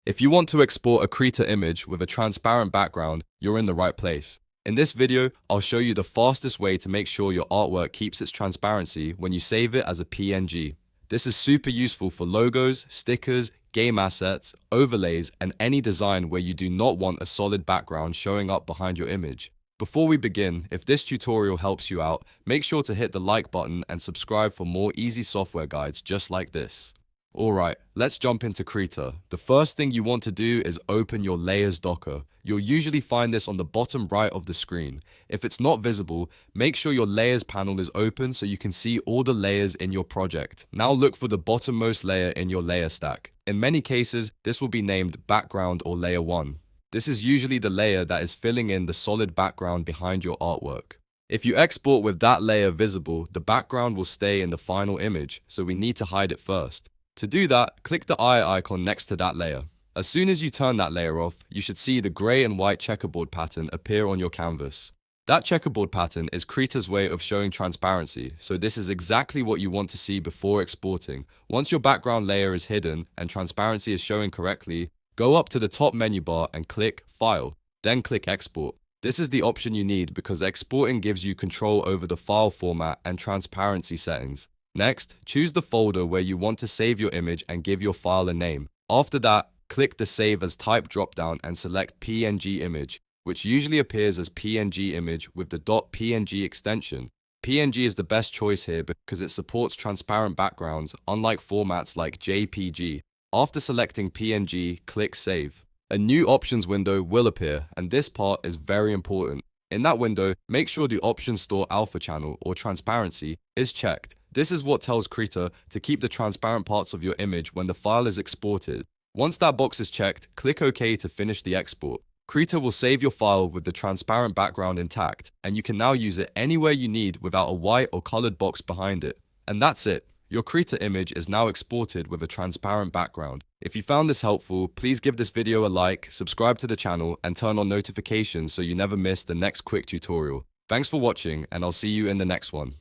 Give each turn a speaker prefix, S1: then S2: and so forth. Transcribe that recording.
S1: If you want to export a Krita image with a transparent background, you're in the right place. In this video, I'll show you the fastest way to make sure your artwork keeps its transparency when you save it as a PNG. This is super useful for logos, stickers, game assets, overlays, and any design where you do not want a solid background showing up behind your image. Before we begin, if this tutorial helps you out, make sure to hit the like button and subscribe for more easy software guides just like this. Alright, let's jump into Krita. The first thing you want to do is open your Layers Docker. You'll usually find this on the bottom right of the screen. If it's not visible, make sure your Layers panel is open so you can see all the layers in your project. Now look for the bottommost layer in your layer stack. In many cases, this will be named Background or Layer 1. This is usually the layer that is filling in the solid background behind your artwork. If you export with that layer visible, the background will stay in the final image, so we need to hide it first. To do that, click the eye icon next to that layer. As soon as you turn that layer off, you should see the grey and white checkerboard pattern appear on your canvas. That checkerboard pattern is Krita's way of showing transparency, so this is exactly what you want to see before exporting. Once your background layer is hidden and transparency is showing correctly, go up to the top menu bar and click File, then click Export. This is the option you need because exporting gives you control over the file format and transparency settings. Next, choose the folder where you want to save your image and give your file a name. After that, click the Save as Type dropdown and select PNG image, which usually appears as PNG image with the .png extension. PNG is the best choice here because it supports transparent backgrounds, unlike formats like JPG. After selecting PNG, click Save. A new options window will appear, and this part is very important. In that window, make sure the Options Store Alpha channel or transparency is checked. This is what tells Krita to keep the transparent parts of your image when the file is exported. Once that box is checked, click OK to finish the export. Krita will save your file with the transparent background intact, and you can now use it anywhere you need without a white or colored box behind it. And that's it. Your Krita image is now exported with a transparent background. If you found this helpful, please give this video a like, subscribe to the channel, and turn on notifications so you never miss the next quick tutorial. Thanks for watching, and I'll see you in the next one.